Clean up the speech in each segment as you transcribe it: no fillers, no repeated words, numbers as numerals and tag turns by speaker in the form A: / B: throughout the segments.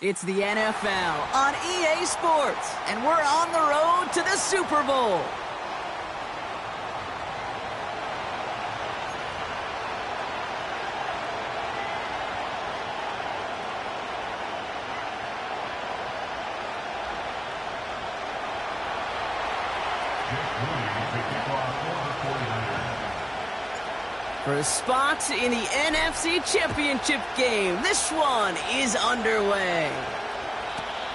A: It's the NFL on EA Sports, and we're on the road to the Super Bowl. For a spot in the NFC Championship game, this one is underway.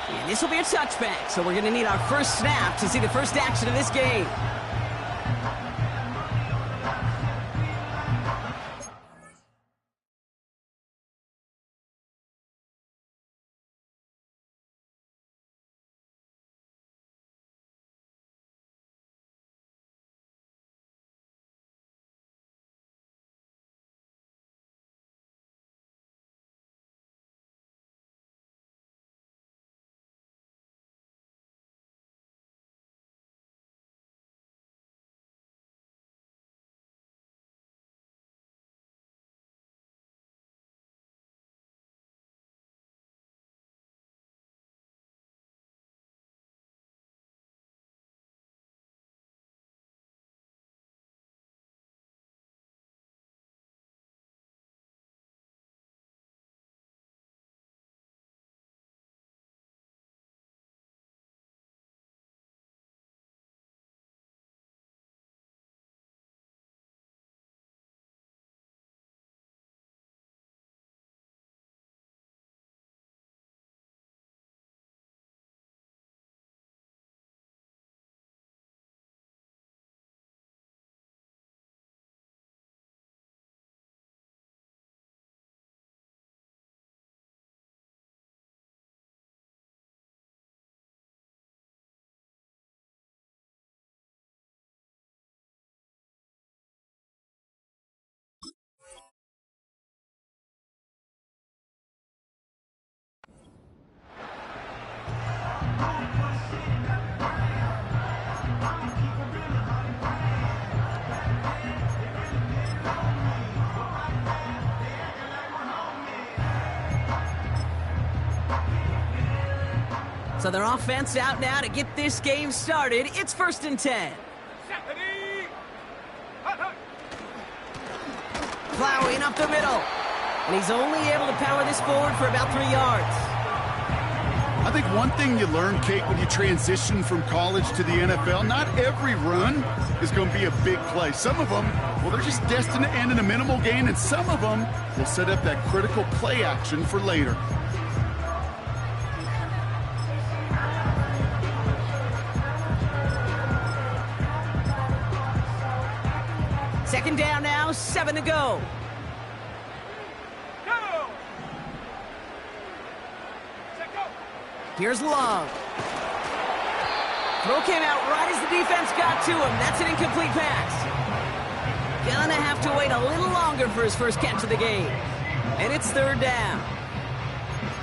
A: And this will be a touchback, so we're going to need our first snap to see the first action of this game. So their offense out now to get this game started. It's 1st and 10. Plowing up the middle. And he's only able to power this forward for about 3 yards.
B: I think one thing you learn, Kate, when you transition from college to the NFL, not every run is going to be a big play. Some of them, well, they're just destined to end in a minimal gain, and some of them will set up that critical play action for later.
A: Second down now, 7 to go. Here's Love. Throw came out right as the defense got to him. That's an incomplete pass. Gonna have to wait a little longer for his first catch of the game. And it's 3rd down.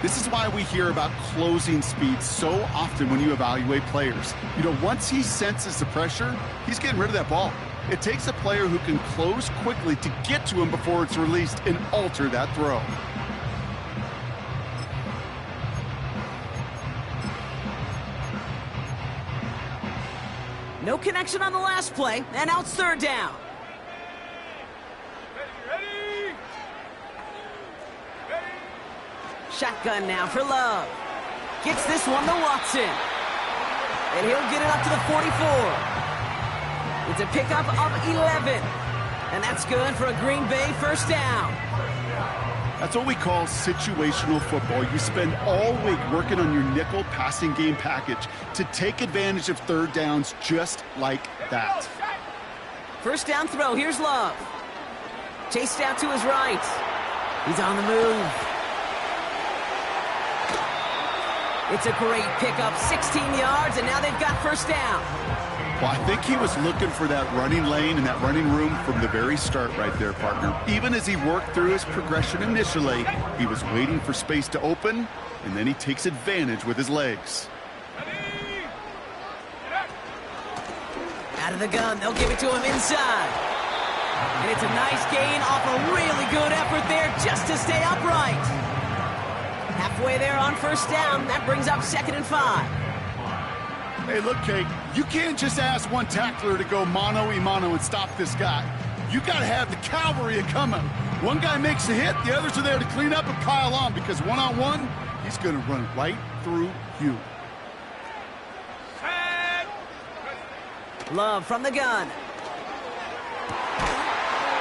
B: This is why we hear about closing speed so often when you evaluate players. You know, once he senses the pressure, he's getting rid of that ball. It takes a player who can close quickly to get to him before it's released and alter that throw.
A: No connection on the last play, and now it's 3rd down. Ready. Shotgun now for Love. Gets this one to Watson. And he'll get it up to the 44. It's a pickup of 11. And that's good for a Green Bay first down.
B: That's what we call situational football. You spend all week working on your nickel passing game package to take advantage of 3rd downs just like that.
A: First down throw. Here's Love. Chased out to his right. He's on the move. It's a great pickup, 16 yards, and now they've got first down.
B: Well, I think he was looking for that running lane and that running room from the very start right there, partner. Even as he worked through his progression initially, he was waiting for space to open, and then he takes advantage with his legs.
A: Out of the gun, they'll give it to him inside. And it's a nice gain off a really good effort there just to stay upright. halfway there on first down. That brings up 2nd and 5.
B: Hey, look, Kate, you can't just ask one tackler to go mano-a-mano and stop this guy. You got to have the cavalry coming. One guy makes a hit, the others are there to clean up and pile on, because one-on-one, he's going to run right through you.
A: Love from the gun.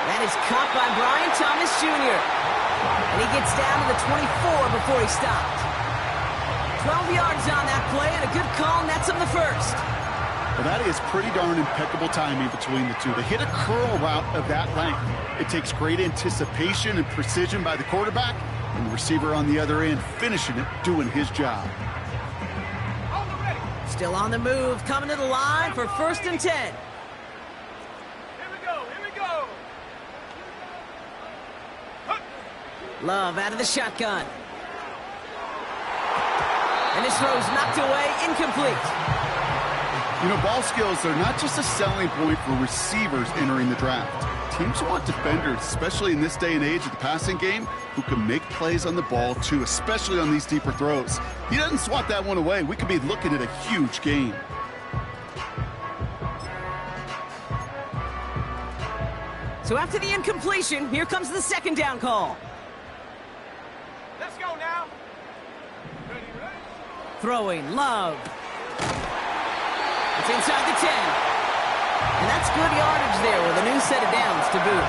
A: That is caught by Brian Thomas Jr. And he gets down to the 24 before he stopped. 12 yards on that play, and a good call nets him the first.
B: Well, that is pretty darn impeccable timing between the two. To hit a curl route of that length, it takes great anticipation and precision by the quarterback, and the receiver on the other end finishing it, doing his job.
A: Still on the move, coming to the line for 1st and 10.
C: Here we go.
A: Love out of the shotgun. And this throw's knocked away, incomplete.
B: You know, ball skills are not just a selling point for receivers entering the draft. Teams want defenders, especially in this day and age of the passing game, who can make plays on the ball too, especially on these deeper throws. He doesn't swat that one away. We could be looking at a huge game.
A: So after the incompletion, here comes the 2nd down call.
C: Let's go now. Ready.
A: Throwing, Love. It's inside the 10. And that's good yardage there with a new set of downs to boot.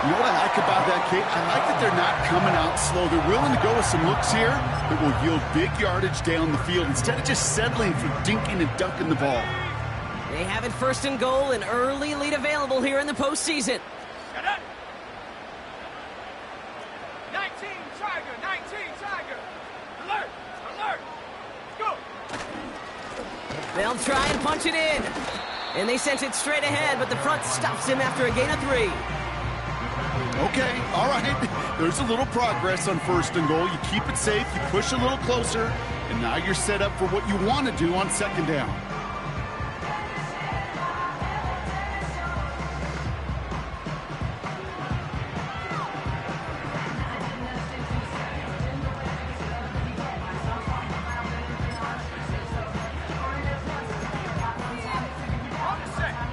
B: You know what I like about that, Kate? I like that they're not coming out slow. They're willing to go with some looks here that will yield big yardage down the field instead of just settling for dinking and dunking the ball.
A: They have it 1st and goal, an early lead available here in the postseason.
C: 19 Tiger. Alert. Go.
A: They'll try and punch it in. And they sent it straight ahead, but the front stops him after a gain of 3.
B: Okay, all right. There's a little progress on 1st and goal. You keep it safe, you push a little closer, and now you're set up for what you want to do on 2nd down.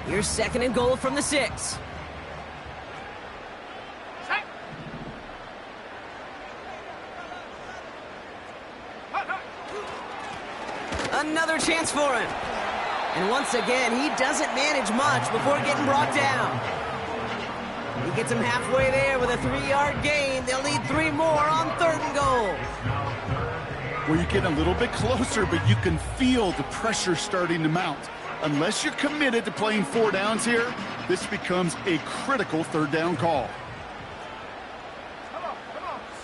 A: Here's 2nd and goal from the 6. Another chance for him. And once again, he doesn't manage much before getting brought down. He gets him halfway there with a 3-yard gain. They'll need 3 more on 3rd and goal.
B: Well, you get a little bit closer, but you can feel the pressure starting to mount. Unless you're committed to playing 4 downs here, this becomes a critical 3rd down call.
C: Come on.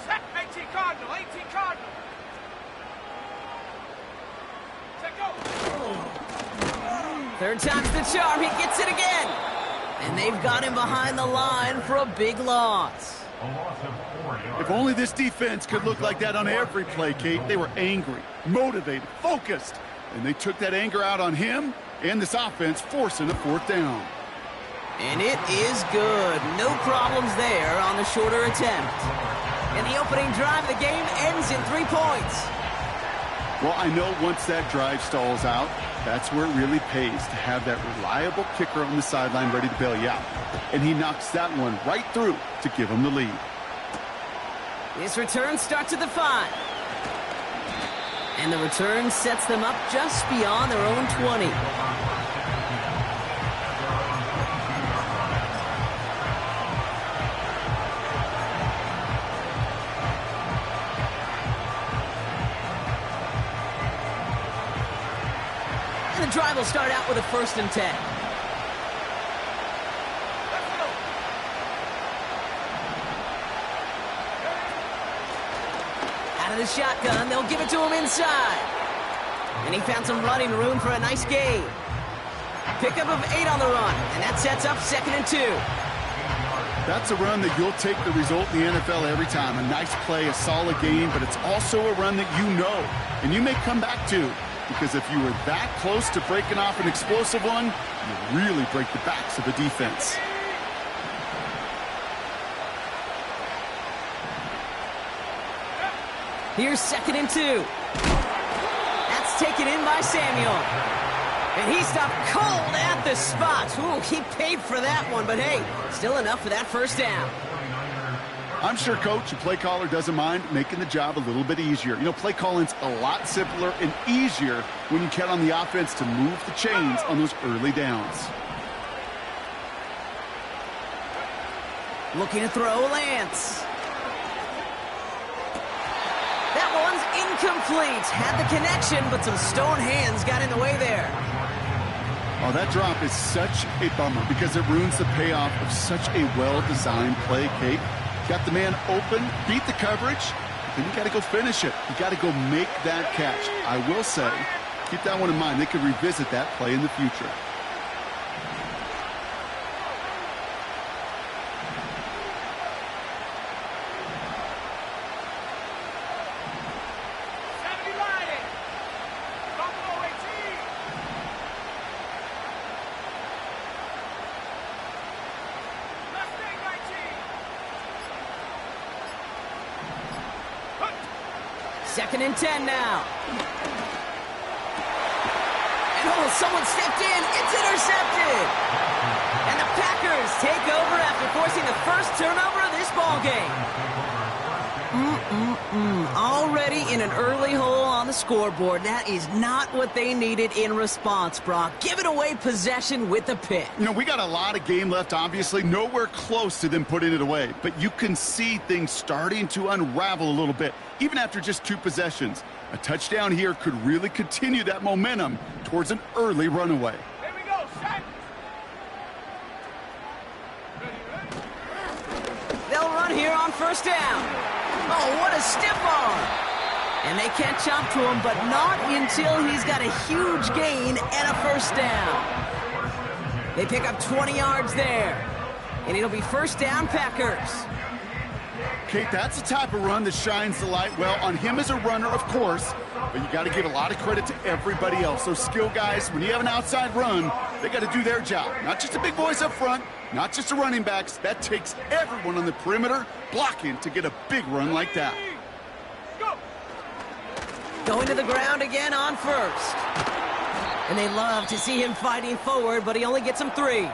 C: Set 18 Cardinal. Take go.
A: 3rd time's the charm. He gets it again. And they've got him behind the line for a big loss.
B: If only this defense could look like that on every play, Kate. They were angry, motivated, focused, and they took that anger out on him and this offense, forcing a 4th down.
A: And it is good. No problems there on the shorter attempt. And the opening drive of the game ends in 3 points.
B: Well, I know once that drive stalls out, that's where it really pays to have that reliable kicker on the sideline ready to bail you out. And he knocks that one right through to give him the lead.
A: This return starts at the 5. And the return sets them up just beyond their own 20. And the drive will start out with a 1st and 10. Out of the shotgun, they'll give it to him inside. And he found some running room for a nice gain. Pickup of 8 on the run, and that sets up 2nd and 2.
B: That's a run that you'll take the result in the NFL every time. A nice play, a solid game, but it's also a run that you know, and you may come back to. Because if you were that close to breaking off an explosive one, you really break the backs of the defense.
A: Here's 2nd and 2. That's taken in by Samuel. And he stopped cold at the spot. Ooh, he paid for that one, but hey, still enough for that first down.
B: I'm sure coach and play caller doesn't mind making the job a little bit easier. You know, play calling's a lot simpler and easier when you count on the offense to move the chains on those early downs.
A: Looking to throw, Lance. That one's incomplete. Had the connection, but some stone hands got in the way there.
B: Oh, that drop is such a bummer because it ruins the payoff of such a well-designed play, Kate. Got the man open, beat the coverage, then you got to go finish it. You got to go make that catch. I will say, keep that one in mind. They could revisit that play in the future.
A: Second and 10 now. And oh, someone stepped in. It's intercepted. And the Packers take over after forcing the first turnover of this ball game. Already in an early hole on the scoreboard. That is not what they needed in response, Brock. Giving away possession with the pick.
B: You know, we got a lot of game left, obviously. Nowhere close to them putting it away. But you can see things starting to unravel a little bit, even after just 2 possessions. A touchdown here could really continue that momentum towards an early runaway.
C: Here we go, set.
A: They'll run here on first down. Oh, what a stiff arm. And they catch up to him, but not until he's got a huge gain and a first down. They pick up 20 yards there. And it'll be first down, Packers.
B: Kate, that's the type of run that shines the light well on him as a runner, of course, but you got to give a lot of credit to everybody else. Those skill guys, when you have an outside run, they got to do their job. Not just the big boys up front, not just the running backs. That takes everyone on the perimeter blocking to get a big run like that.
C: Go.
A: Going to the ground again on first. And they love to see him fighting forward, but he only gets them 3.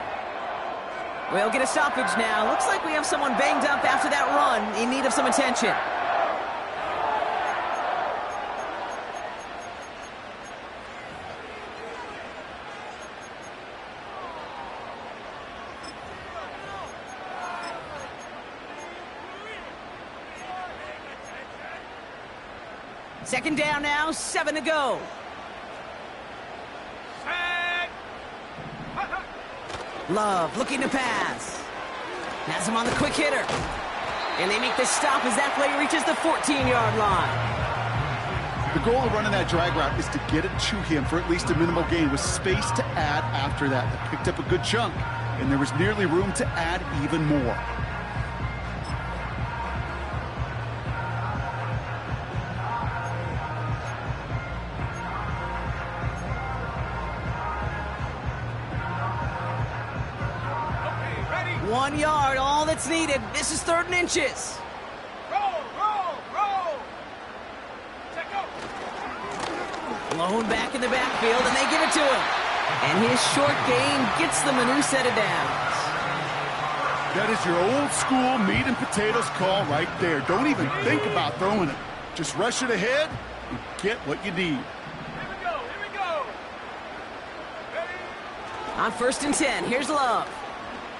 A: We'll get a stoppage now. Looks like we have someone banged up after that run in need of some attention. Second down now, 7 to go.
C: Set.
A: Love looking to pass. Has him on the quick hitter. And they make the stop as that play reaches the 14-yard line.
B: The goal of running that drag route is to get it to him for at least a minimal gain with space to add after that. They picked up a good chunk, and there was nearly room to add even more.
C: Okay, ready.
A: 1 yard, all that's needed. This is 3rd and inches.
C: Roll, roll, roll. Check go.
A: Blown back in the backfield, and they give it to him. And his short gain gets them a new set of downs.
B: That is your old school meat and potatoes call right there. Don't even think about throwing it. Just rush it ahead and get what you need.
C: Here we go, here we go. Ready.
A: On 1st and 10, here's Love.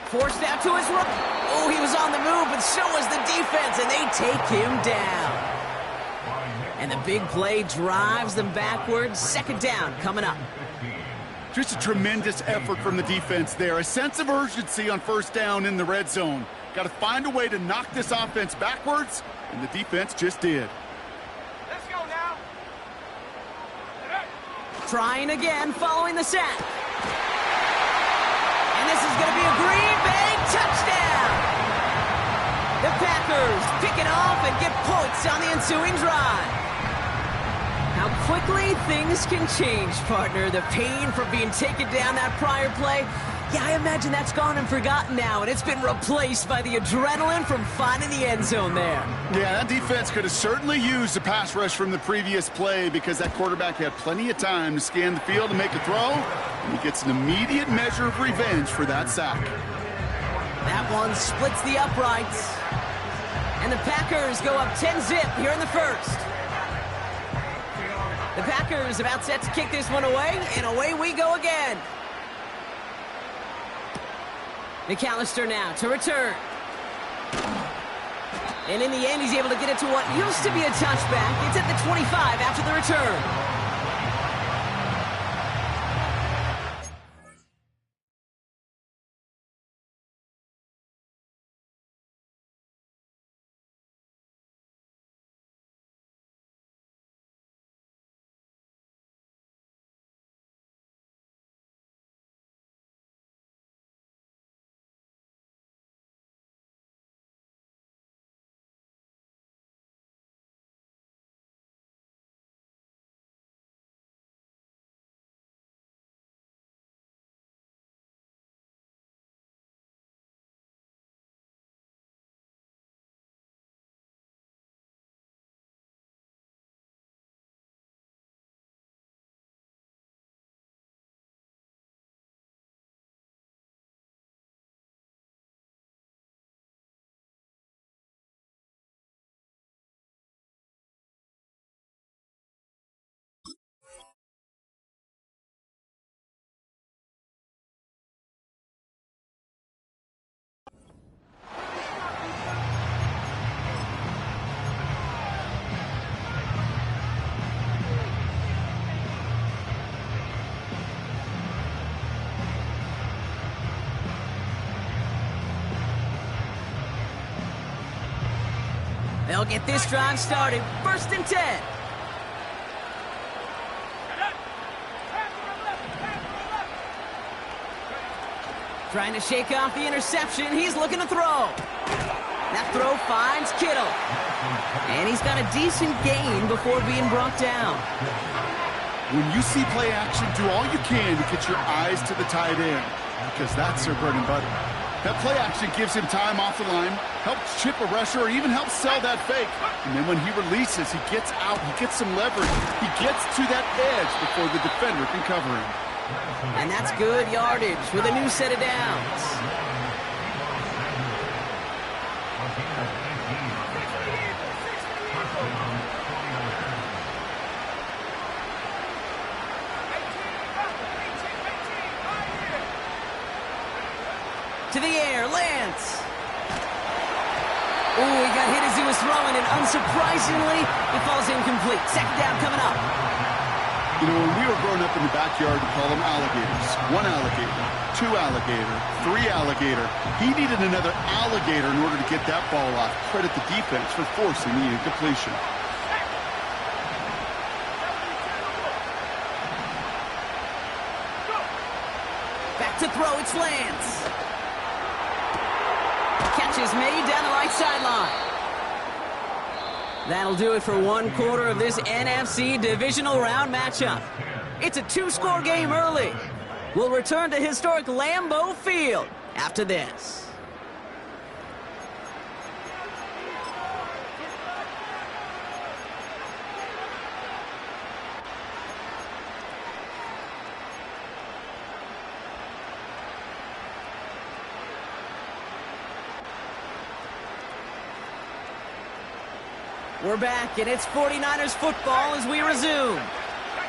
A: Forced out to his right. Oh, he was on the move, but so was the defense, and they take him down. And the big play drives them backwards. 2nd down coming up.
B: Just a tremendous effort from the defense there. A sense of urgency on 1st down in the red zone. Got to find a way to knock this offense backwards, and the defense just did.
C: Let's go now.
A: Trying again following the sack. And this is going to be a Green Bay touchdown. The Packers pick it off and get points on the ensuing drive. How quickly things can change, partner. The pain from being taken down that prior play Yeah, I imagine that's gone and forgotten now, and it's been replaced by the adrenaline from finding the end zone there.
B: Yeah, that defense could have certainly used a pass rush from the previous play because that quarterback had plenty of time to scan the field and make a throw, and he gets an immediate measure of revenge for that sack.
A: That one splits the uprights. And the Packers go up 10-zip here in the first. The Packers about set to kick this one away, and away we go again. McAllister now to return. And in the end, he's able to get it to what used to be a touchback. It's at the 25 after the return. They'll get this drive started. 1st and 10. Trying to shake off the interception. He's looking to throw. That throw finds Kittle. And he's got a decent gain before being brought down.
B: When you see play action, do all you can to get your eyes to the tight end, because that's their bread and butter. That play action gives him time off the line, helps chip a rusher, or even helps sell that fake. And then when he releases, he gets out, he gets some leverage. He gets to that edge before the defender can cover him.
A: And that's good yardage with a new set of downs. To the air, Lance. Ooh, he got hit as he was throwing, and unsurprisingly, it falls incomplete. 2nd down coming up.
B: You know, when we were growing up in the backyard, we call them alligators. 1 alligator, 2 alligator, 3 alligator. He needed another alligator in order to get that ball off. Credit the defense for forcing the incompletion.
A: Back to throw, it's Lance. Catch is made down the right sideline. That'll do it for 1/4 of this NFC divisional round matchup. It's a 2-score game early. We'll return to historic Lambeau Field after this. We're back, and it's 49ers football as we resume.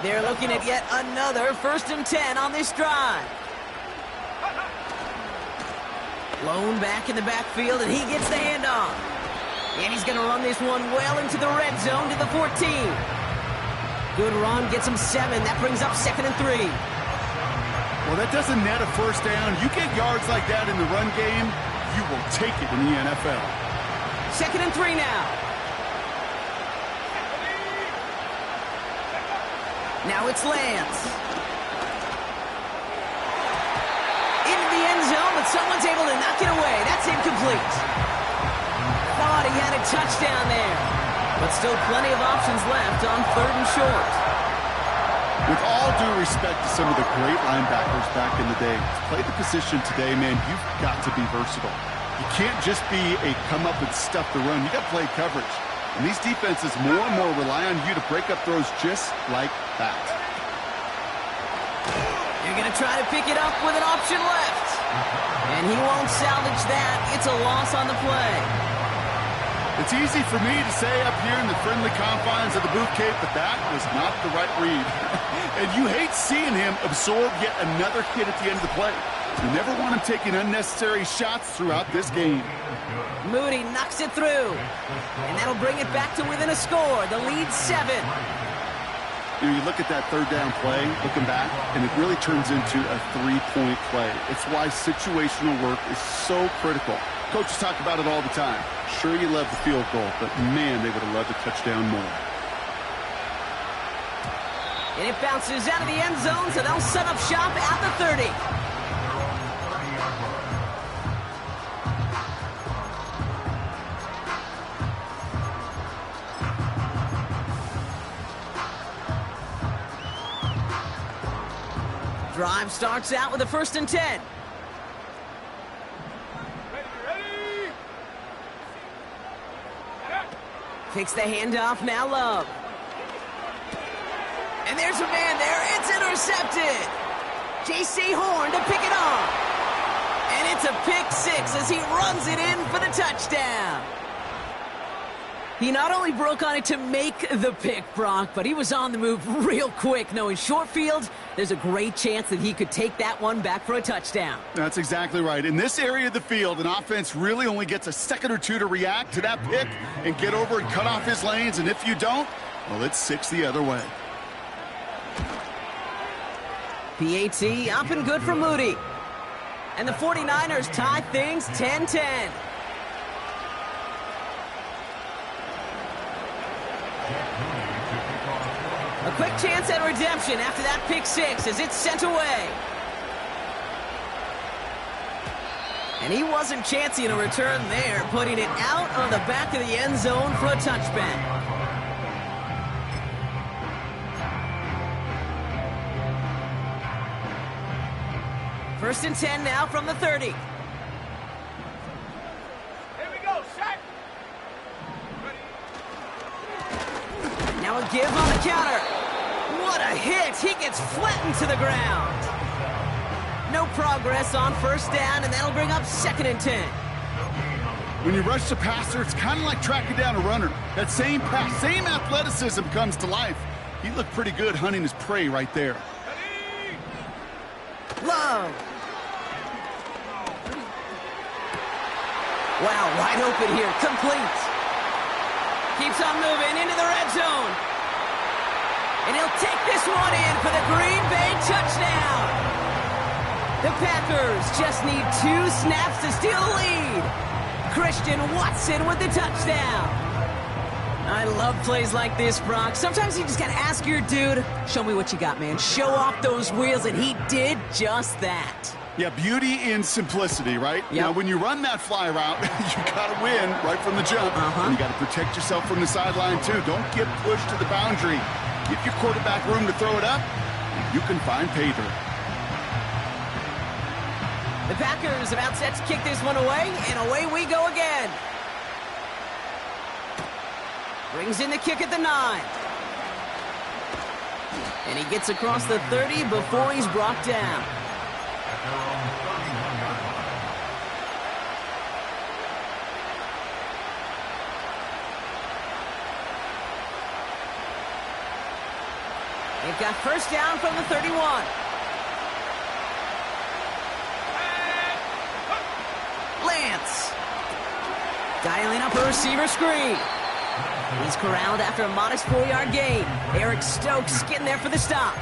A: They're looking at yet another 1st and 10 on this drive. Lone back in the backfield, and he gets the handoff. And he's going to run this one well into the red zone to the 14. Good run, gets him 7. That brings up 2nd and 3.
B: Well, that doesn't net a 1st down. You get yards like that in the run game, you will take it in the NFL.
A: 2nd and 3 now. Now it's Lance. Into the end zone, but someone's able to knock it away. That's incomplete. Thought he had a touchdown there. But still plenty of options left on 3rd and short.
B: With all due respect to some of the great linebackers back in the day, to play the position today, man, you've got to be versatile. You can't just be a come up and stuff the run. You got to play coverage. And these defenses more and more rely on you to break up throws just like that.
A: You're going to try to pick it up with an option left. And he won't salvage that. It's a loss on the play.
B: It's easy for me to say up here in the friendly confines of the booth, Kate, but that was not the right read. And you hate seeing him absorb yet another hit at the end of the play. You never want him taking unnecessary shots throughout this game.
A: Moody knocks it through. And that'll bring it back to within a score. The lead 7.
B: You look at that third down play, looking back, and it really turns into a 3-point play. It's why situational work is so critical. Coaches talk about it all the time. Sure, you love the field goal, but man, they would have loved a touchdown more.
A: And it bounces out of the end zone, so they'll set up shop at the 30. Drive starts out with a 1st and 10.
C: Ready.
A: Takes the handoff, now Love. And there's a man there, it's intercepted. J.C. Horn to pick it off. And it's a pick 6 as he runs it in for the touchdown. He not only broke on it to make the pick, Brock, but he was on the move real quick, knowing short field, there's a great chance that he could take that one back for a touchdown.
B: That's exactly right. In this area of the field, an offense really only gets a second or two to react to that pick and get over and cut off his lanes, and if you don't, well, it's 6 the other way.
A: PAT up and good for Moody. And the 49ers tie things 10-10. A quick chance at redemption after that pick 6 as it's sent away. And he wasn't chancing a return there, putting it out on the back of the end zone for a touchback. First and 10 now from the 30.
C: Here we go, set.
A: Now a give on the counter. What a hit! He gets flattened to the ground. No progress on 1st down, and that'll bring up 2nd and 10.
B: When you rush the passer, it's kind of like tracking down a runner. That same pass, same athleticism comes to life. He looked pretty good hunting his prey right there.
A: Love. Wow, wide open here, complete. Keeps on moving into the red zone. And he'll take this one in for the Green Bay touchdown. The Packers just need 2 snaps to steal the lead. Christian Watson with the touchdown. I love plays like this, Brock. Sometimes you just got to ask your dude, show me what you got, man. Show off those wheels, and he did just that.
B: Yeah, beauty in simplicity, right?
A: Yep.
B: Now, when you run that fly route, you got to win right from the jump. And you got to protect yourself from the sideline, too. Don't get pushed to the boundary. Give your quarterback room to throw it up, and you can find pay dirt.
A: The Packers about set to kick this one away, and away we go again. Brings in the kick at the 9. And he gets across the 30 before he's brought down. They've got 1st down from the 31. Lance. Dialing up a receiver screen. He's corralled after a modest 4-yard gain. Eric Stokes getting there for the stop.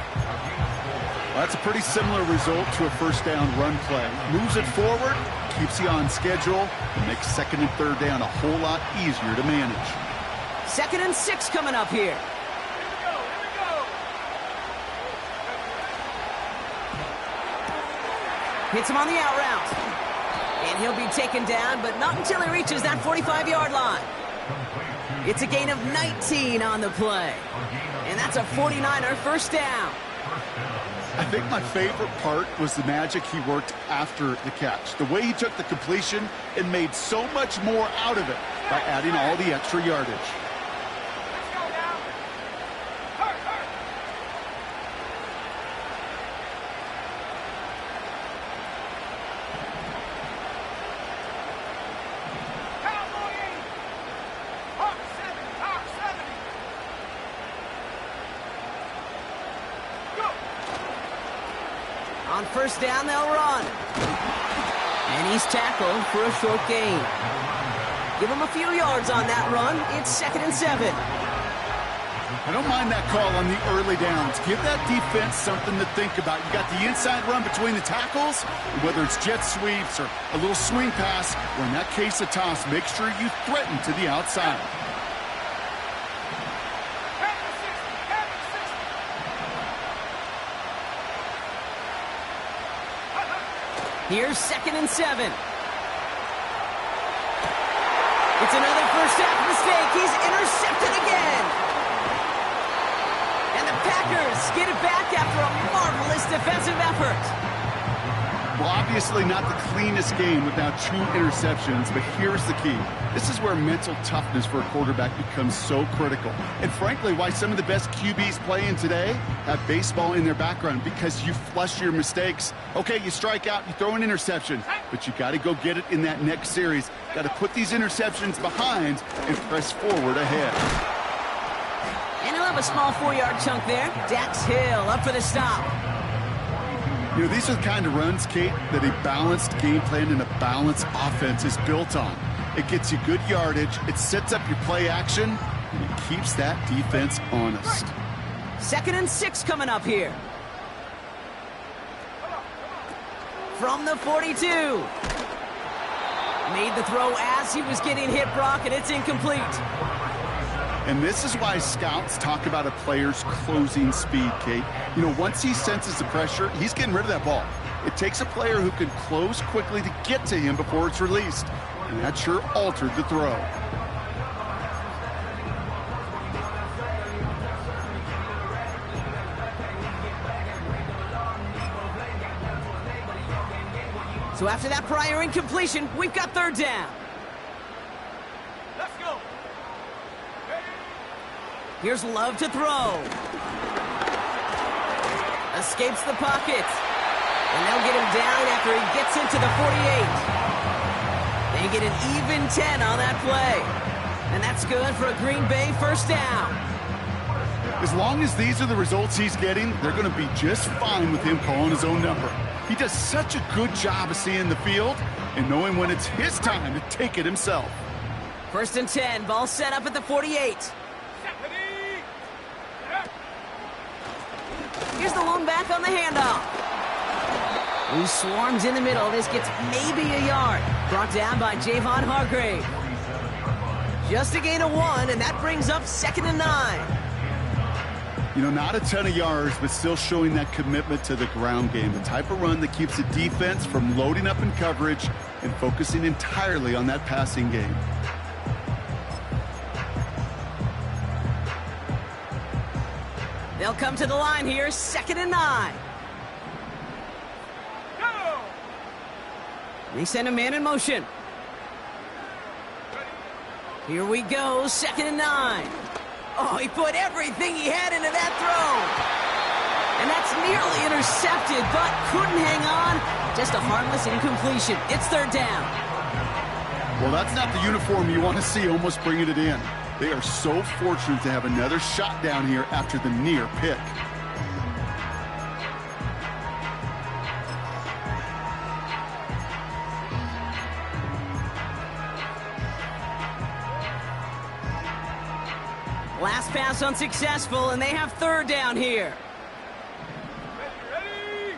B: Well, that's a pretty similar result to a 1st down run play. Moves it forward, keeps you on schedule, and makes 2nd and 3rd down a whole lot easier to manage.
A: 2nd and 6 coming up here.
C: Here we go.
A: Hits him on the out route. And he'll be taken down, but not until he reaches that 45-yard line. It's a gain of 19 on the play. And that's a 49er 1st down.
B: I think my favorite part was the magic he worked after the catch. The way he took the completion and made so much more out of it by adding all the extra yardage.
C: Let's go now. Hurt, hurt. Cowboy 80. Hawk 70. Hawk 70. Go.
A: On first down, they'll run. And he's tackled for a short gain. Give him a few yards on that run. It's 2nd and 7.
B: I don't mind that call on the early downs. Give that defense something to think about. You got the inside run between the tackles, and whether it's jet sweeps or a little swing pass, or in that case a toss, make sure you threaten to the outside.
A: Here's 2nd and 7. It's another first half mistake. He's intercepted again. And the Packers get it back after a marvelous defensive effort.
B: Well, obviously not the cleanest game without 2 interceptions, but here's the key. This is where mental toughness for a quarterback becomes so critical. And frankly, why some of the best QBs playing today have baseball in their background, because you flush your mistakes. Okay, you strike out, you throw an interception, but you got to go get it in that next series. Got to put these interceptions behind and press forward ahead.
A: And he'll have a small 4-yard chunk there. Dax Hill up for the stop.
B: You know, these are the kind of runs, Kate, that a balanced game plan and a balanced offense is built on. It gets you good yardage, it sets up your play action, and it keeps that defense honest.
A: 2nd and 6 coming up here. From the 42. Made the throw as he was getting hit, Brock, and it's incomplete.
B: And this is why scouts talk about a player's closing speed, Kate. You know, once he senses the pressure, he's getting rid of that ball. It takes a player who can close quickly to get to him before it's released. And that sure altered the throw.
A: So after that prior incompletion, we've got 3rd down.
C: Let's go.
A: Here's Love to throw. Escapes the pocket. And they'll get him down after he gets into the 48. They get an even 10 on that play. And that's good for a Green Bay first down.
B: As long as these are the results he's getting, they're going to be just fine with him calling his own number. He does such a good job of seeing the field and knowing when it's his time to take it himself.
A: 1st and 10, ball set up at the 48. Here's the lone back on the handoff. Who swarms in the middle. This gets maybe a yard. Brought down by Javon Hargrave. Just a gain of 1, and that brings up 2nd and 9.
B: You know, not a ton of yards, but still showing that commitment to the ground game. The type of run that keeps the defense from loading up in coverage and focusing entirely on that passing game.
A: They'll come to the line here, 2nd and 9.
C: Go.
A: They send a man in motion. Here we go, 2nd and 9. Oh, he put everything he had into that throw. And that's nearly intercepted, but couldn't hang on. Just a harmless incompletion. It's 3rd down.
B: Well, that's not the uniform you want to see almost bringing it in. They are so fortunate to have another shot down here after the near pick.
A: Last pass unsuccessful, and they have 3rd down here.
C: Ready.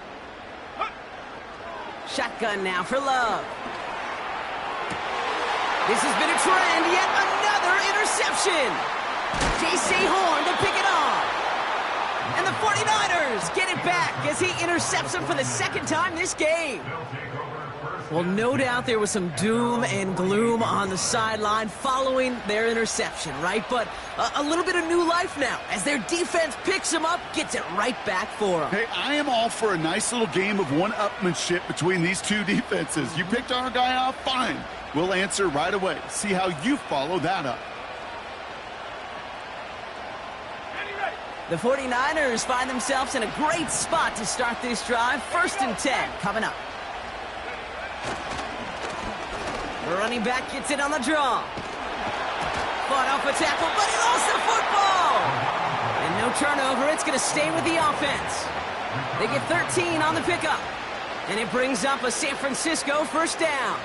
A: Shotgun now for Love. This has been a trend, yet another interception. J.C. Horn to pick it off. And the 49ers get it back as he intercepts him for the 2nd time this game. Well, no doubt there was some doom and gloom on the sideline following their interception, right? But a little bit of new life now as their defense picks them up, gets it right back for them.
B: Hey, I am all for a nice little game of one-upmanship between these two defenses. You picked our guy off, fine. We'll answer right away. See how you follow that up.
A: The 49ers find themselves in a great spot to start this drive. 1st and 10 coming up. The running back gets it on the draw. Fought off a tackle, but he lost the football. And no turnover. It's going to stay with the offense. They get 13 on the pickup. And it brings up a San Francisco 1st down.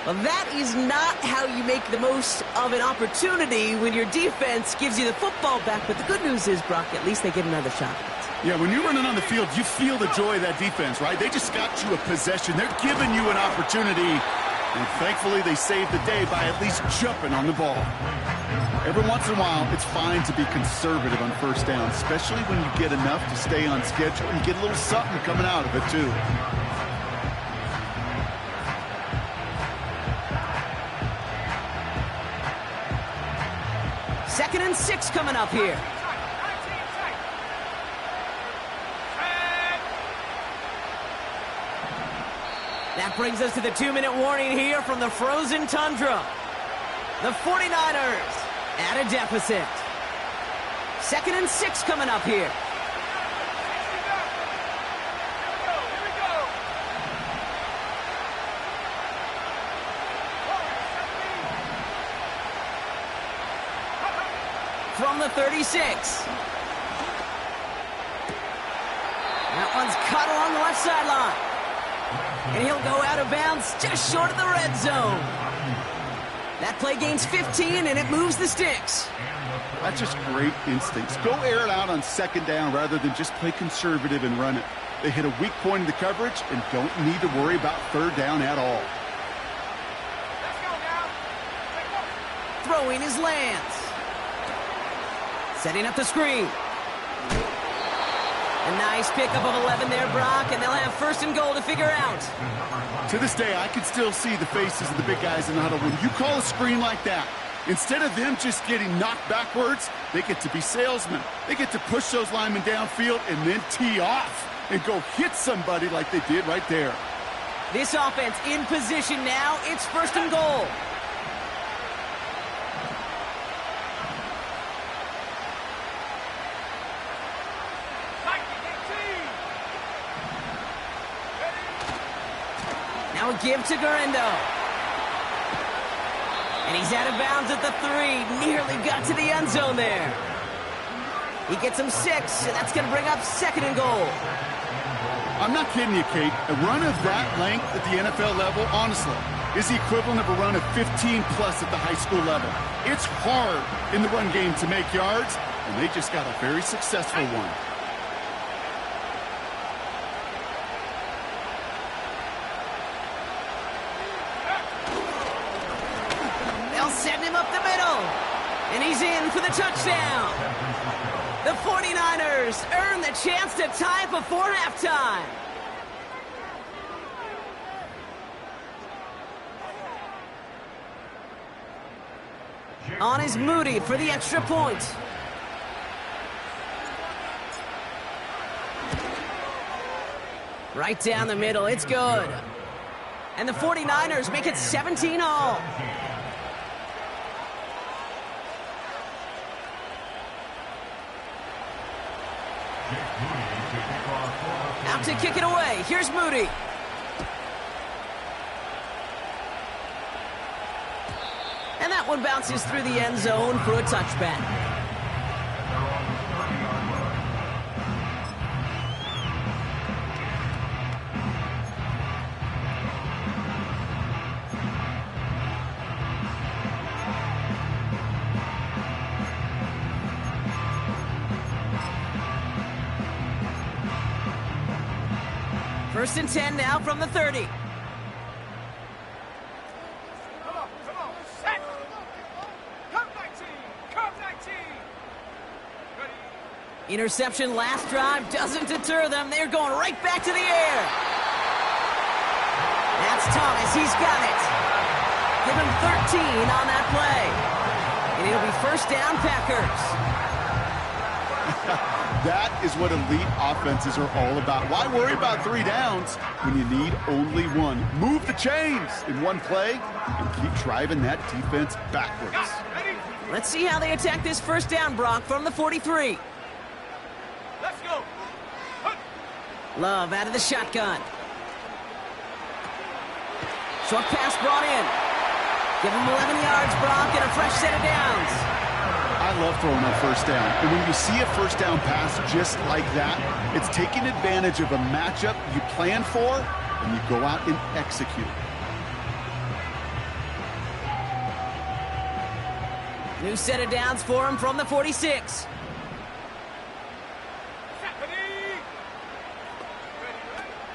A: Well, that is not how you make the most of an opportunity when your defense gives you the football back. But the good news is, Brock, at least they get another shot.
B: Yeah, when you're running on the field, you feel the joy of that defense, right? They just got you a possession. They're giving you an opportunity. And thankfully, they saved the day by at least jumping on the ball. Every once in a while, it's fine to be conservative on 1st down, especially when you get enough to stay on schedule and get a little something coming out of it, too.
A: 2nd and 6 coming up here. That brings us to the 2-minute warning here from the frozen tundra. The 49ers at a deficit. 2nd and 6 coming up here. From the 36. That one's caught along the left sideline. And he'll go out of bounds just short of the red zone. That play gains 15, and it moves the sticks.
B: That's just great instincts. Go air it out on 2nd down rather than just play conservative and run it. They hit a weak point in the coverage and don't need to worry about 3rd down at all.
A: Throwing his lands. Setting up the screen. A nice pickup of 11 there, Brock, and they'll have 1st and goal to figure out.
B: To this day, I can still see the faces of the big guys in the huddle. When you call a screen like that, instead of them just getting knocked backwards, they get to be salesmen. They get to push those linemen downfield and then tee off and go hit somebody like they did right there.
A: This offense in position now. It's 1st and goal. Now a give to Garendo. And he's out of bounds at the 3. Nearly got to the end zone there. He gets him 6, and that's going to bring up 2nd and goal.
B: I'm not kidding you, Kate. A run of that length at the NFL level, honestly, is the equivalent of a run of 15-plus at the high school level. It's hard in the run game to make yards, and they just got a very successful one.
A: Send him up the middle, and he's in for the touchdown. The 49ers earn the chance to tie before halftime. On is Moody for the extra point. Right down the middle, it's good. And the 49ers make it 17 all. Out to kick it away. Here's Moody. And that one bounces through the end zone for a touchback. First and 10 now from the 30.
C: Come on, set. Come 19, come 19. Ready.
A: Interception last drive doesn't deter them. They're going right back to the air. That's Thomas. He's got it. Give him 13 on that play. And it'll be first down, Packers.
B: That is what elite offenses are all about. Why worry about 3 downs when you need only one? Move the chains in one play and keep driving that defense backwards.
A: Let's see how they attack this first down, Brock, from the 43.
C: Let's go.
A: Love out of the shotgun. Short pass brought in. Give him 11 yards, Brock, and a fresh set of downs.
B: I love throwing on first down. And when you see a first down pass just like that, it's taking advantage of a matchup you plan for, and you go out and execute.
A: New set of downs for him from the 46.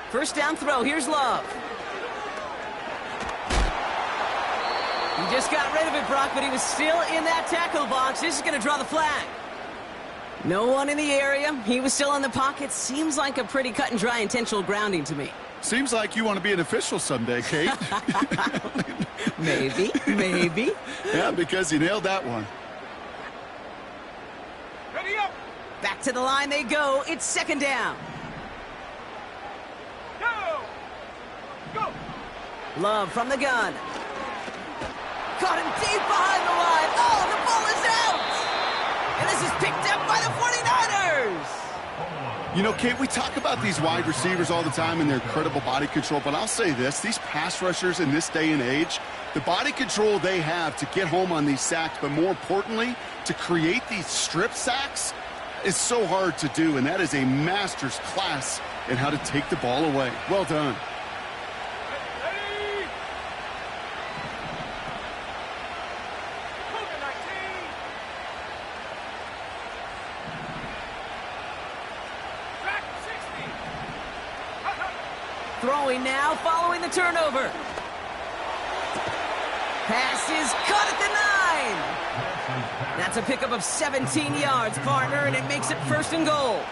A: First down throw. Here's Love. He just got rid of it, Brock, but he was still in that tackle box. This is going to draw the flag. No one in the area. He was still in the pocket. Seems like a pretty cut and dry intentional grounding to me.
B: Seems like you want to be an official someday, Kate.
A: Maybe.
B: Yeah, because you nailed that one.
C: Ready up.
A: Back to the line they go. It's second down.
C: Go.
A: Love from the gun. Caught him deep behind the line. Oh, the ball is out! And this is picked up by the 49ers!
B: You know, Kate, we talk about these wide receivers all the time and their incredible body control, but I'll say this, these pass rushers in this day and age, the body control they have to get home on these sacks, but more importantly, to create these strip sacks is so hard to do, and that is a master's class in how to take the ball away. Well done.
A: Throwing now, following the turnover. Pass is caught at the 9. That's a pickup of 17 yards, partner, and it makes it first and goal.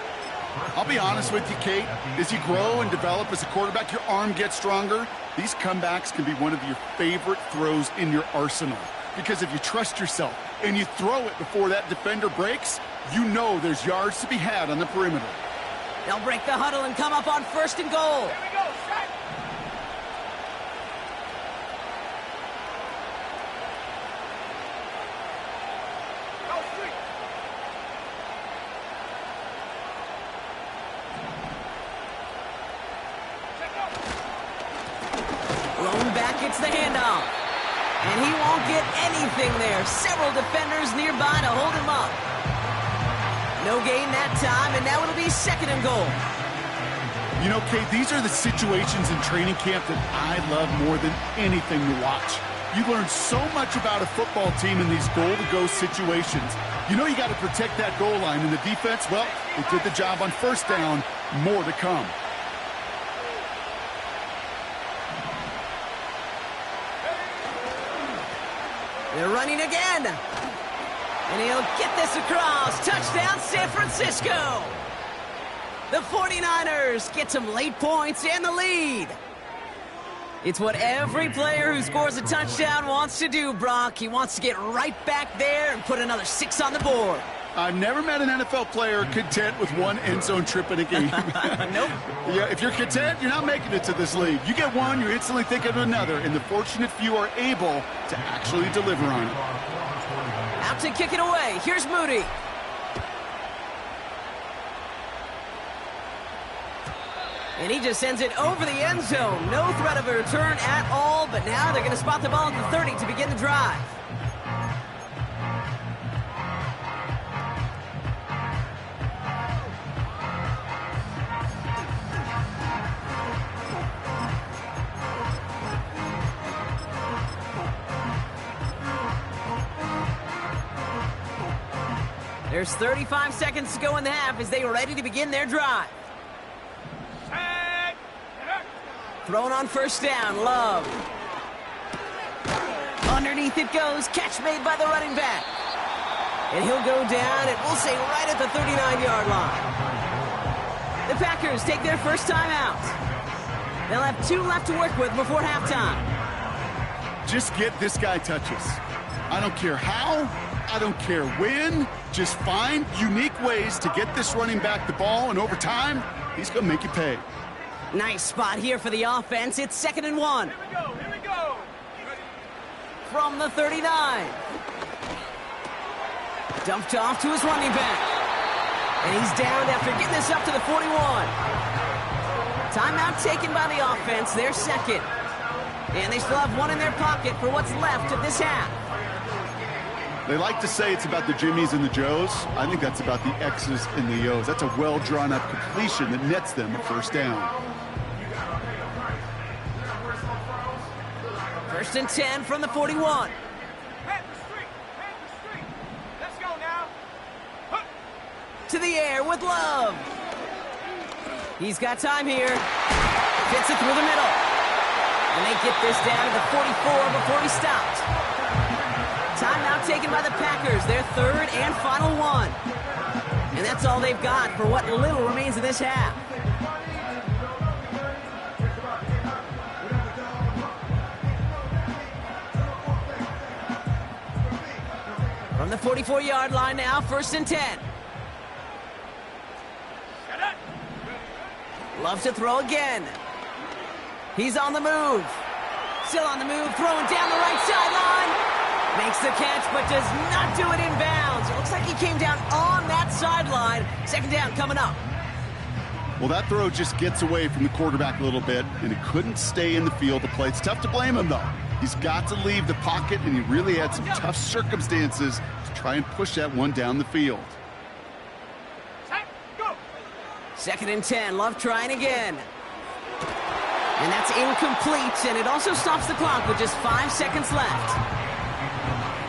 B: I'll be honest with you, Kate. As you grow and develop as a quarterback, your arm gets stronger. These comebacks can be one of your favorite throws in your arsenal. Because if you trust yourself and you throw it before that defender breaks, you know there's yards to be had on the perimeter.
A: They'll break the huddle and come up on first and goal.
C: Here we go. Set. Go sweep. Check up.
A: Blown back, it's the handoff. And he won't get anything there. Several defenders nearby to hold him up. No gain that time, and now it'll be second and goal.
B: You know, Kate, these are the situations in training camp that I love more than anything to watch. You learn so much about a football team in these goal-to-go situations. You know you got to protect that goal line, and the defense, well, they did the job on first down. More to come.
A: They're running again. And he'll get this across. Touchdown, San Francisco. The 49ers get some late points and the lead. It's what every player who scores a touchdown wants to do, Brock. He wants to get right back there and put another 6 on the board.
B: I've never met an NFL player content with one end zone trip in a game.
A: Nope.
B: Yeah, if you're content, you're not making it to this league. You get one, you're instantly thinking of another, and the fortunate few are able to actually deliver on it.
A: Out to kick it away. Here's Moody. And he just sends it over the end zone. No threat of a return at all, but now they're going to spot the ball at the 30 to begin the drive. There's 35 seconds to go in the half as they are ready to begin their drive. Thrown on first down, Love. Underneath it goes, catch made by the running back. And he'll go down, and we'll say right at the 39-yard line. The Packers take their first time out. They'll have 2 left to work with before halftime.
B: Just get this guy touches. I don't care how, I don't care when. Just find unique ways to get this running back the ball, and over time, he's going to make you pay.
A: Nice spot here for the offense. It's 2nd and 1.
C: Here we go.
A: From the 39. Dumped off to his running back. And he's down after getting this up to the 41. Timeout taken by the offense, their 2nd. And they still have 1 in their pocket for what's left of this half.
B: They like to say it's about the Jimmies and the Joes. I think that's about the X's and the O's. That's a well-drawn-up completion that nets them a first down.
A: 1st and 10 from the 41.
C: Head the street. Let's go now. Huh.
A: To the air with Love. He's got time here. Fits it through the middle. And they get this down to the 44 before he stopped. Timeout taken by the Packers, their 3rd and final one. And that's all they've got for what little remains of this half. From the 44-yard line now, 1st and 10. Loves to throw again. He's on the move. Still on the move, throwing down the right sideline. Makes the catch, but does not do it in bounds. It looks like he came down on that sideline. 2nd down coming up.
B: Well, that throw just gets away from the quarterback a little bit, and it couldn't stay in the field to play. It's tough to blame him, though. He's got to leave the pocket, and he really had some tough circumstances to try and push that one down the field.
C: Set, go.
A: 2nd and 10, Love trying again. And that's incomplete, and it also stops the clock with just 5 seconds left.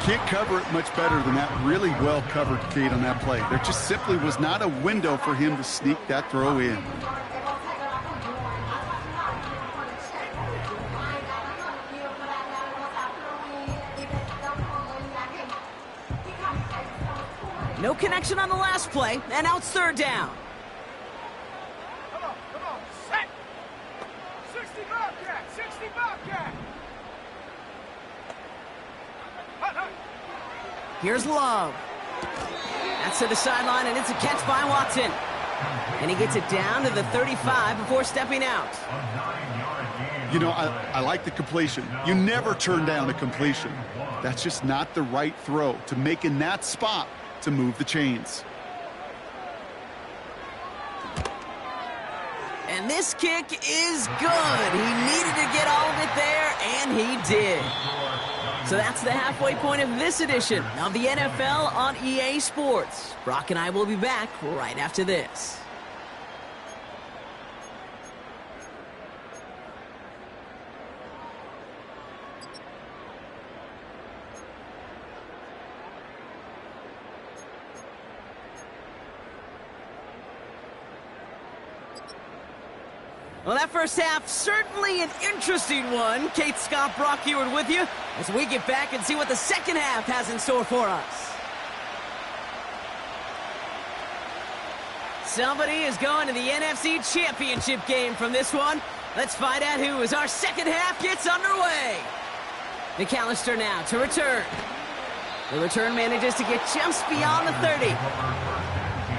B: Can't cover it much better than that. Really well covered, Kate, on that play. There just simply was not a window for him to sneak that throw in.
A: No connection on the last play, and now it's 3rd down.
C: Come on. Set. 60 Bobcat. 60 Bobcat.
A: Here's Love. That's to the sideline, and it's a catch by Watson. And he gets it down to the 35 before stepping out.
B: You know, I like the completion. You never turn down a completion. That's just not the right throw to make in that spot to move the chains.
A: And this kick is good. He needed to get all of it there, and he did. So that's the halfway point of this edition of the NFL on EA Sports. Brock and I will be back right after this. Well, that first half, certainly an interesting one. Kate, Scott, Brock Ewart with you as we get back and see what the second half has in store for us. Somebody is going to the NFC Championship game from this one. Let's find out who as our second half gets underway. McAllister now to return. The return manages to get just beyond the 30.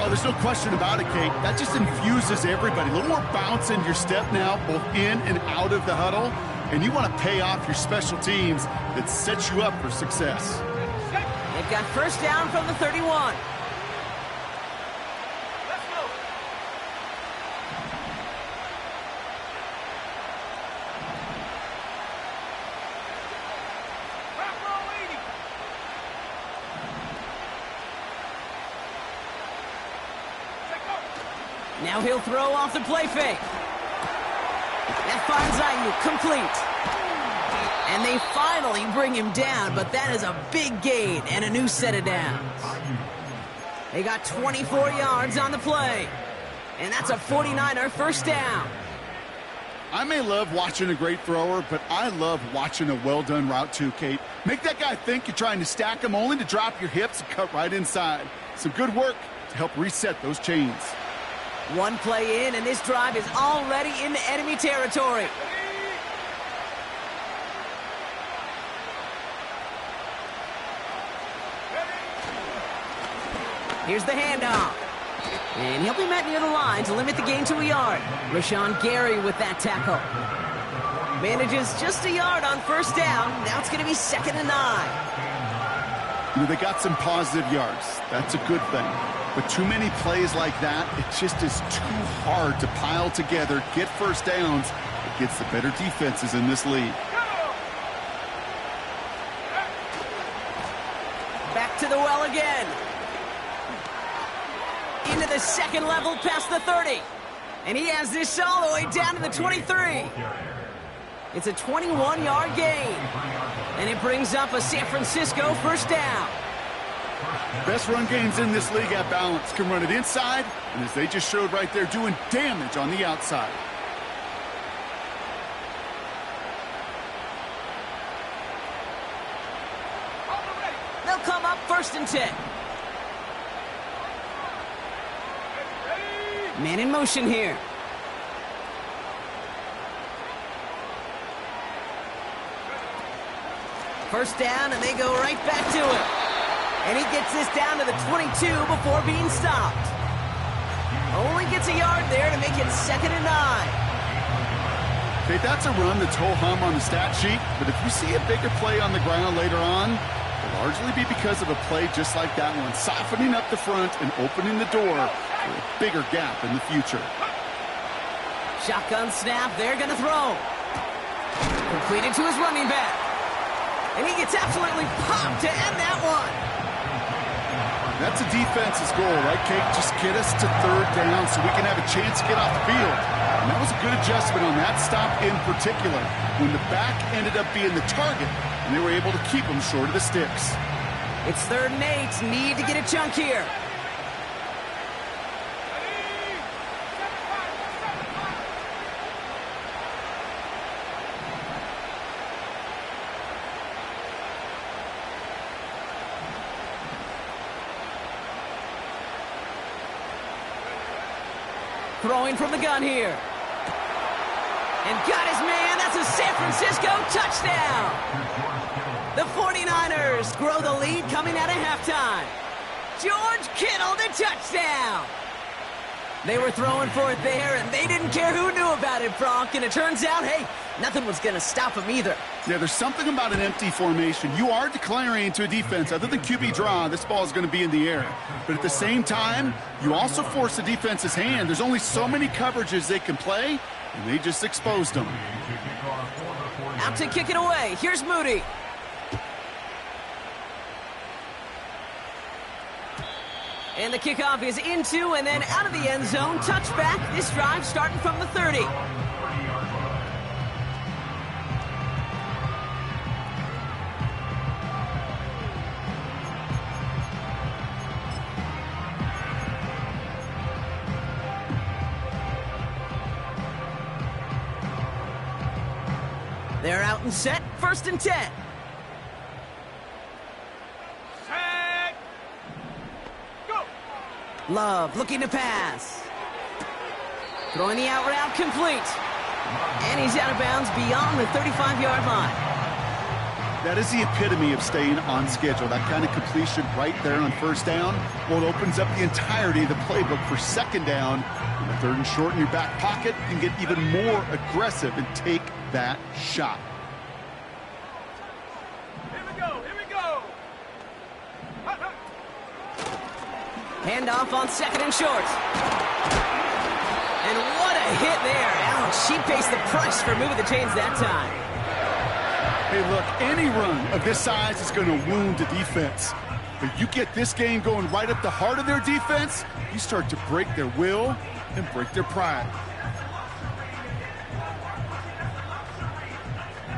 B: Oh, there's no question about it, Kate. That just infuses everybody. A little more bounce in your step now, both in and out of the huddle. And you want to pay off your special teams that sets you up for success.
A: They've got 1st down from the 31.
C: Let's go. Back row 80.
A: Now he'll throw off the play fake. That finds Ayuk complete. And they finally bring him down, but that is a big gain and a new set of downs. They got 24 yards on the play. And that's a 49er 1st down.
B: I may love watching a great thrower, but I love watching a well-done route too, Kate. Make that guy think you're trying to stack him only to drop your hips and cut right inside. Some good work to help reset those chains.
A: One play in, and this drive is already into enemy territory. Here's the handoff. And he'll be met near the line to limit the gain to a yard. Rashawn Gary with that tackle. Manages just a yard on first down. Now it's going to be 2nd and 9.
B: You know, they got some positive yards. That's a good thing. But too many plays like that, it just is too hard to pile together, get first downs against the better defenses in this league.
A: Back to the well again. Into the second level past the 30. And he has this all the way down to the 23. It's a 21-yard gain. And it brings up a San Francisco first down.
B: Best run games in this league at balance. Can run it inside, and as they just showed right there, doing damage on the outside.
A: They'll come up 1st and 10. Man in motion here. First down, and they go right back to it. And he gets this down to the 22 before being stopped. Only gets a yard there to make it 2nd and 9.
B: Okay, that's a run that's ho-hum on the stat sheet, but if you see a bigger play on the ground later on, it'll largely be because of a play just like that one, softening up the front and opening the door for a bigger gap in the future.
A: Shotgun snap, they're going to throw. Completed to his running back. And he gets absolutely popped to end that one.
B: That's a defense's goal, right, Kate? Just get us to 3rd down so we can have a chance to get off the field. And that was a good adjustment on that stop in particular, when the back ended up being the target, and they were able to keep him short of the sticks.
A: It's 3rd and 8. Need to get a chunk here. Throwing from the gun here. And got his man. That's a San Francisco touchdown. The 49ers grow the lead coming out of halftime. George Kittle to touchdown. They were throwing for it there, and they didn't care who knew about it, Bronk. And it turns out, hey, nothing was going to stop him either.
B: Yeah, there's something about an empty formation. You are declaring to a defense, other than QB draw, this ball is going to be in the air. But at the same time, you also force the defense's hand. There's only so many coverages they can play, and they just exposed them.
A: Out to kick it away. Here's Moody. And the kickoff is into and then out of the end zone. Touchback. This drive starting from the 30. They're out and set. 1st and 10.
C: Set. Go.
A: Love looking to pass. Throwing the out route complete. And he's out of bounds beyond the 35-yard line.
B: That is the epitome of staying on schedule. That kind of completion right there on 1st down. Well, it opens up the entirety of the playbook for 2nd down. In the 3rd and short in your back pocket, you can get even more aggressive and take that shot.
C: Here we go. Here we go.
A: Handoff on 2nd and short. And what a hit there. Ouch, she pays the price for moving the chains that time.
B: Hey, look, any run of this size is going to wound the defense. But you get this game going right up the heart of their defense, you start to break their will and break their pride.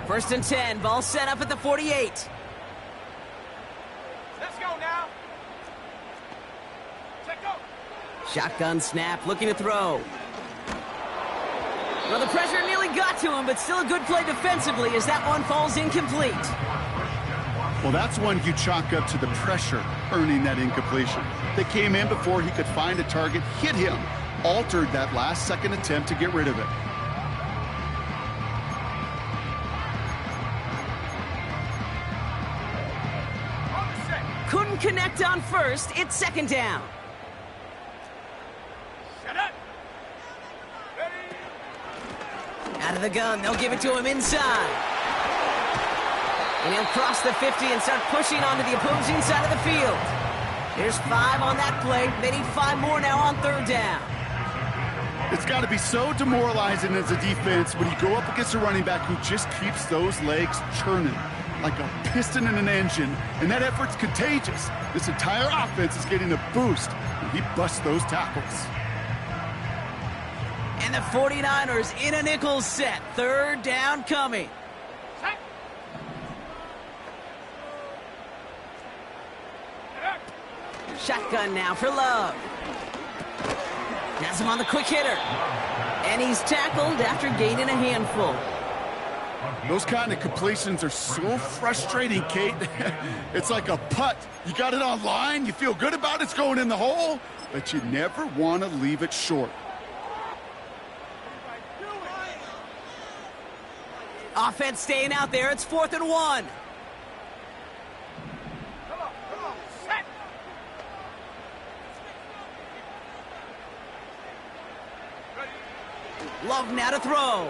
A: 1st and 10, ball set up at the 48.
C: Let's go now. Check go.
A: Shotgun snap, looking to throw. Well, the pressure nearly got to him, but still a good play defensively as that one falls incomplete.
B: Well, that's one you chalk up to the pressure earning that incompletion. They came in before he could find a target, hit him, altered that last-second attempt to get rid of it.
A: Couldn't connect on first. It's second down.
C: Set up.
A: Out of the gun, they'll give it to him inside. And he'll cross the 50 and start pushing onto the opposing side of the field. There's 5 on that play. They need 5 more now on third down.
B: It's got to be so demoralizing as a defense when you go up against a running back who just keeps those legs churning like a piston in an engine, and that effort's contagious. This entire offense is getting a boost when he busts those tackles.
A: And the 49ers in a nickel set. Third down coming.
C: Set.
A: Shotgun now for Love. Has him on the quick hitter. And he's tackled after gaining a handful.
B: Those kind of completions are so frustrating, Kate. It's like a putt. You got it on line, you feel good about it's going in the hole, but you never want to leave it short.
A: Offense staying out there. It's 4th and 1.
C: Come on, set.
A: Love now to throw.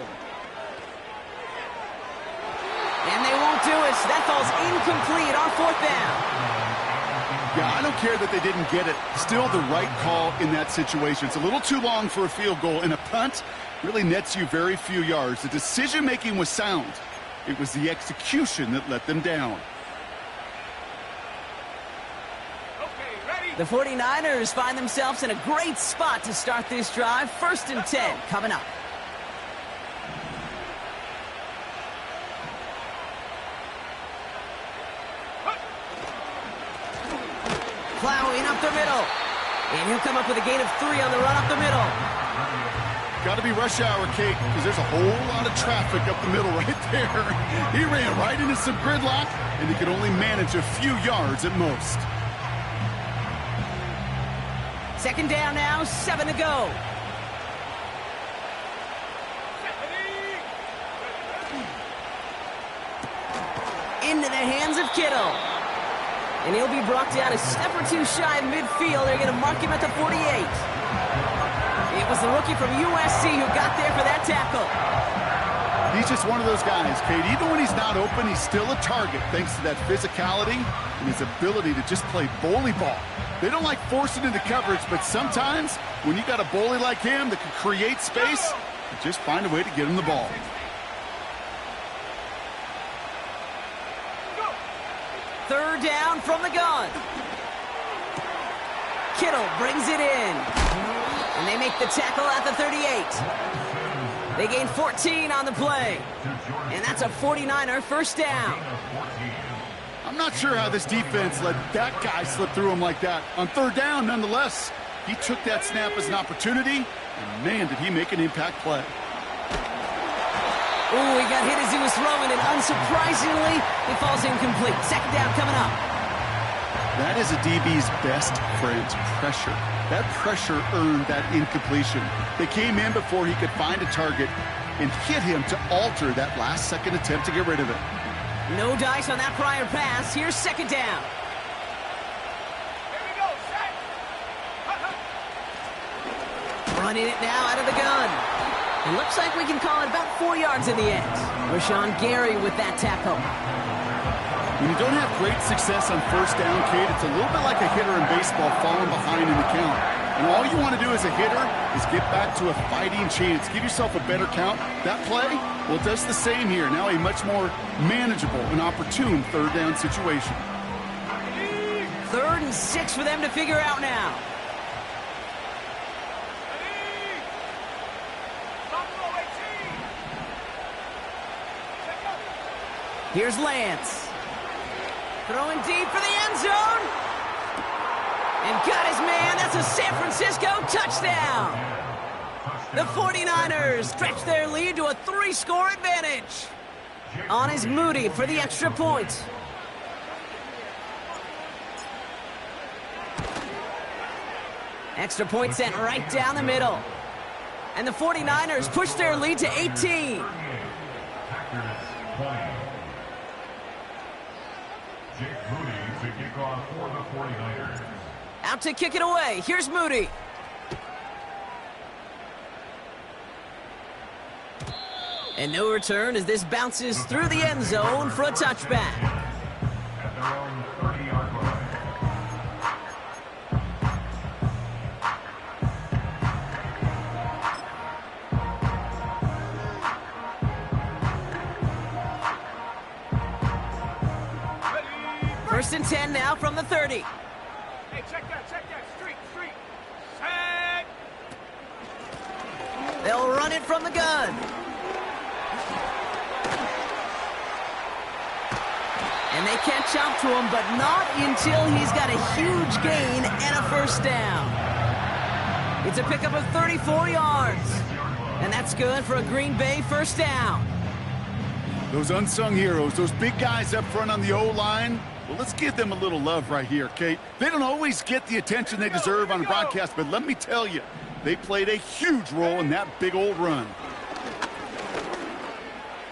A: And they won't do it. That falls incomplete on 4th down.
B: Yeah, I don't care that they didn't get it. Still the right call in that situation. It's a little too long for a field goal, and a punt really nets you very few yards. The decision-making was sound. It was the execution that let them down.
C: Okay, ready?
A: The 49ers find themselves in a great spot to start this drive. 1st and 10 coming up. Plowing up the middle. And he'll come up with a gain of 3 on the run up the middle.
B: Got to be rush hour, Kate, because there's a whole lot of traffic up the middle right there. He ran right into some gridlock, and he could only manage a few yards at most.
A: Second down now, 7 to go. Into the hands of Kittle. And he'll be brought down a step or 2 shy of midfield. They're going to mark him at the 48. It was the rookie from USC who got there for that tackle.
B: He's just one of those guys, Kate. Even when he's not open, he's still a target thanks to that physicality and his ability to just play bully ball. They don't like forcing into coverage, but sometimes when you got a bully like him that can create space, you just find a way to get him the ball.
A: Third down from the gun. Kittle brings it in. And they make the tackle at the 38. They gain 14 on the play. And that's a 49er first down.
B: I'm not sure how this defense let that guy slip through him like that. On third down, nonetheless, he took that snap as an opportunity, and man, did he make an impact play.
A: Ooh, he got hit as he was throwing, and unsurprisingly, he falls incomplete. Second down coming up.
B: That is a DB's best friend, pressure. That pressure earned that incompletion. They came in before he could find a target and hit him to alter that last-second attempt to get rid of it.
A: No dice on that prior pass. Here's second down.
C: Here we go, set.
A: Running it now out of the gun. It looks like we can call it about 4 yards in the end. Rashawn Gary with that tackle.
B: When you don't have great success on first down, Kate, it's a little bit like a hitter in baseball falling behind in the count. And all you want to do as a hitter is get back to a fighting chance. Give yourself a better count. That play, well, it does the same here. Now a much more manageable and opportune third down situation.
A: 3rd and 6 for them to figure out now. Here's Lance. Throwing deep for the end zone. And got his man. That's a San Francisco touchdown. The 49ers stretch their lead to a 3-score advantage. On is Moody for the extra point. Extra point sent right down the middle. And the 49ers push their lead to 18. Out to kick it away. Here's Moody. And no return as this bounces through the end zone for a touchback.
D: At their own 30-yard line.
A: First and 10 now from the 30.
C: Hey, check that. Street. Set.
A: They'll run it from the gun. And they catch up to him, but not until he's got a huge gain and a first down. It's a pickup of 34 yards. And that's good for a Green Bay first down.
B: Those unsung heroes, those big guys up front on the O-line, well, let's give them a little love right here, Kate. They don't always get the attention they deserve on broadcast, but let me tell you, they played a huge role in that big old run.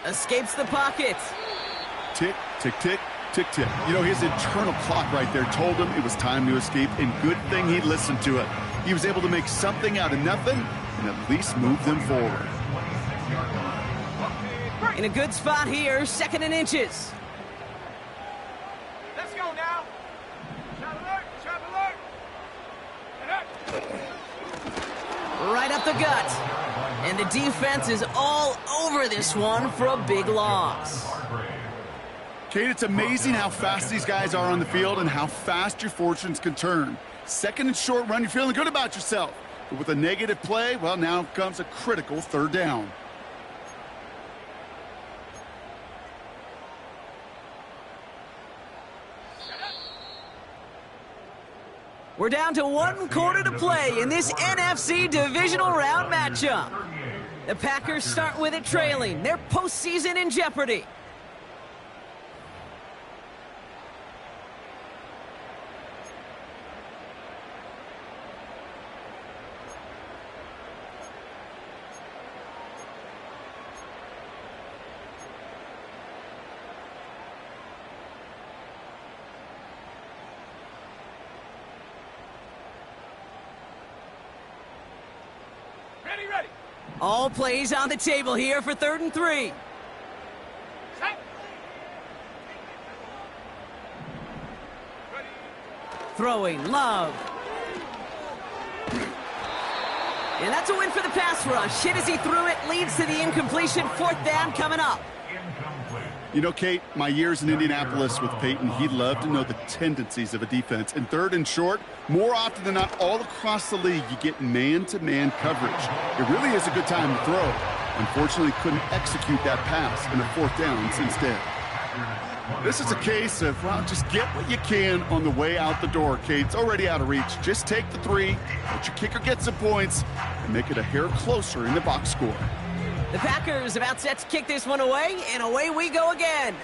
A: Escapes the pocket.
B: Tick, tick, tick, tick, tick. You know, his internal clock right there told him it was time to escape, and good thing he listened to it. He was able to make something out of nothing and at least move them forward.
A: In a good spot here, second and inches.
C: Let's go now. Shot alert.
A: Right up the gut. And the defense is all over this one for a big loss.
B: Kate, it's amazing how fast these guys are on the field and how fast your fortunes can turn. Second and short run, you're feeling good about yourself. But with a negative play, well, now comes a critical third down.
A: We're down to 1 quarter to play in this NFC divisional round matchup. The Packers start with it trailing. Their postseason in jeopardy.
C: Ready.
A: All plays on the table here for 3rd and 3.
C: Set. Ready.
A: Throwing, Love. And that's a win for the pass rush. Hit as he threw it, leads to the incompletion. 4th down coming up.
B: You know, Kate, my years in Indianapolis with Peyton, he loved to know the tendencies of a defense. And 3rd and short, more often than not, all across the league, you get man-to-man coverage. It really is a good time to throw. Unfortunately, couldn't execute that pass in a 4th down instead. This is a case of, well, just get what you can on the way out the door, Kate. It's already out of reach. Just take the 3, let your kicker get some points, and make it a hair closer in the box score.
A: The Packers about set to kick this one away, and away we go again.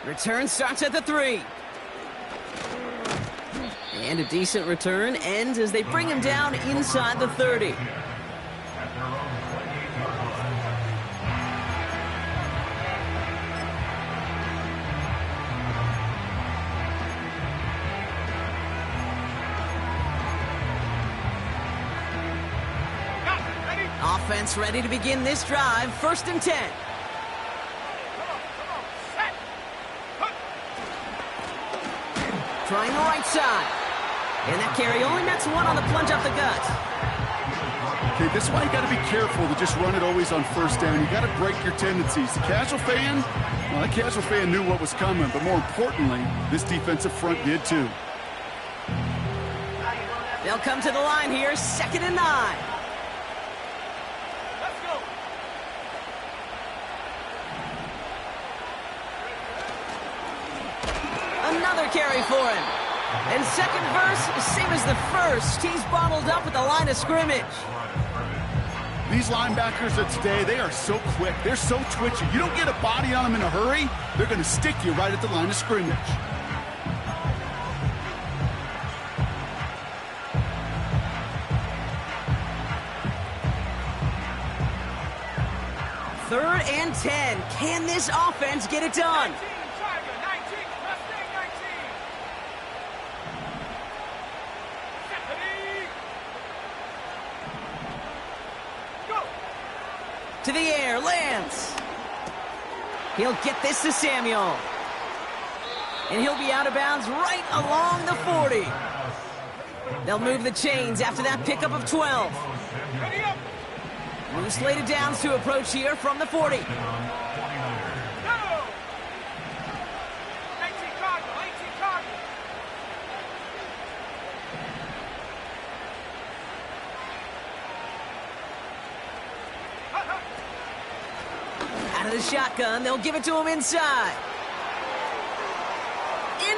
A: Return starts at the 3. And a decent return ends as they bring him down inside the 30. Offense ready to begin this drive. 1st and 10.
C: Come on. Set. Put.
A: Trying the right side. And that carry only nets 1 on the plunge up the gut.
B: Okay, this is why you got to be careful to just run it always on 1st down. You got to break your tendencies. The casual fan, well, that casual fan knew what was coming, but more importantly, this defensive front did too.
A: They'll come to the line here, 2nd and 9.
C: Let's go.
A: Another carry for him. And second verse, same as the first. He's bottled up at the line of scrimmage.
B: These linebackers of today, they are so quick. They're so twitchy. You don't get a body on them in a hurry, they're going to stick you right at the line of scrimmage.
A: 3rd and 10. Can this offense get it done?
C: 19, Tiger, 19, Mustang 19. Stephanie. Go.
A: To the air, Lance. He'll get this to Samuel. And he'll be out of bounds right along the 40. They'll move the chains after that pickup of 12.
C: Ready up.
A: New slated downs to approach here from the 40.
C: Go. 19 Cardinal, 18 Cardinal.
A: Out of the shotgun, they'll give it to him inside.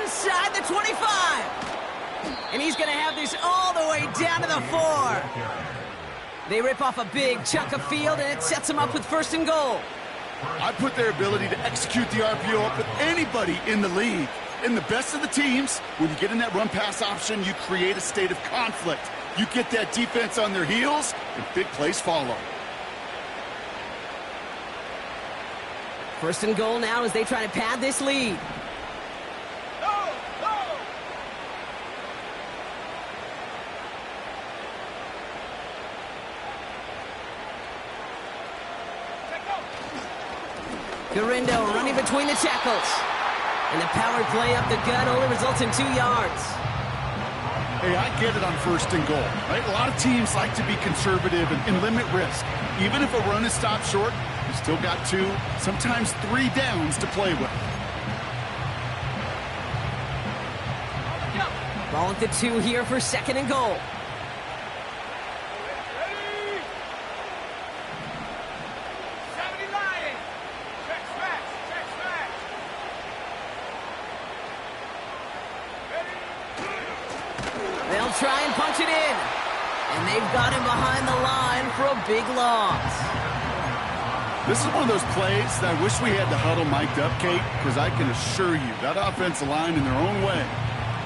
A: Inside the 25. And he's going to have this all the way down to the 4. They rip off a big chunk of field, and it sets them up with 1st and goal.
B: I put their ability to execute the RPO up with anybody in the league. In the best of the teams, when you get in that run-pass option, you create a state of conflict. You get that defense on their heels, and big plays follow.
A: 1st and goal now as they try to pad this lead.
C: Go, go.
A: Garindo running between the tackles. And the power play up the gut only results in 2 yards.
B: Hey, I get it on 1st and goal, right? A lot of teams like to be conservative and limit risk. Even if a run is stopped short, you still got 2, sometimes 3 downs to play with.
A: Ball at the 2 here for 2nd and goal.
C: Ready. 70 Lions. Check smash, check smash. Ready.
A: They'll try and punch it in. And they've got him behind the line for a big loss.
B: This is one of those plays that I wish we had the huddle mic'd up, Kate, because I can assure you that offensive line in their own way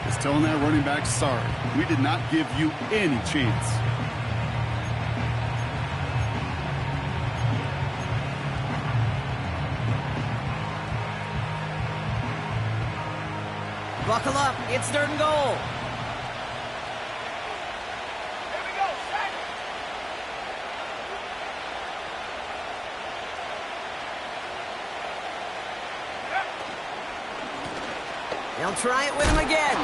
B: is telling that running back, sorry, we did not give you any chance.
A: Buckle up, it's 3rd and goal.
C: Here we go. Set.
A: They'll try it with him again.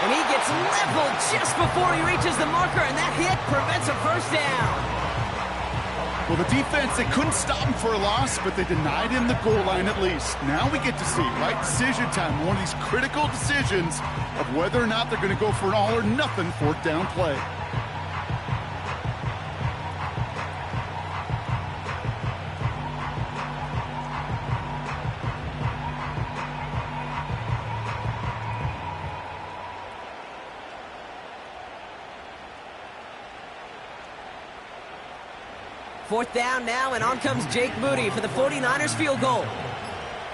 A: And he gets leveled just before he reaches the marker, and that hit prevents a 1st down.
B: Well, the defense, they couldn't stop him for a loss, but they denied him the goal line at least. Now we get to see, right, decision time, one of these critical decisions of whether or not they're going to go for an all-or-nothing 4th down play.
A: Fourth down now, and on comes Jake Moody for the 49ers field goal.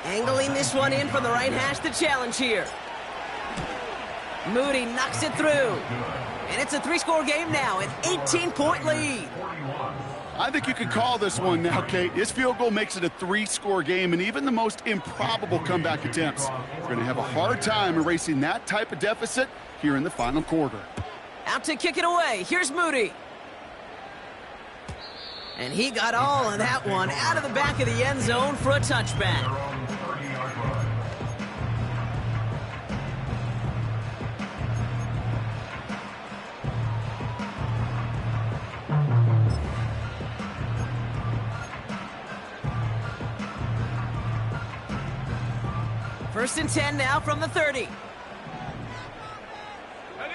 A: Angling this one in from the right hash, the challenge here. Moody knocks it through. And it's a 3-score game now, an 18-point lead.
B: I think you could call this one now, Kate. His field goal makes it a 3-score game, and even the most improbable comeback attempts are going to have a hard time erasing that type of deficit here in the final quarter.
A: Out to kick it away. Here's Moody. And he got all of that one out of the back of the end zone for a touchback. First and 10 now from the 30.
C: Ready.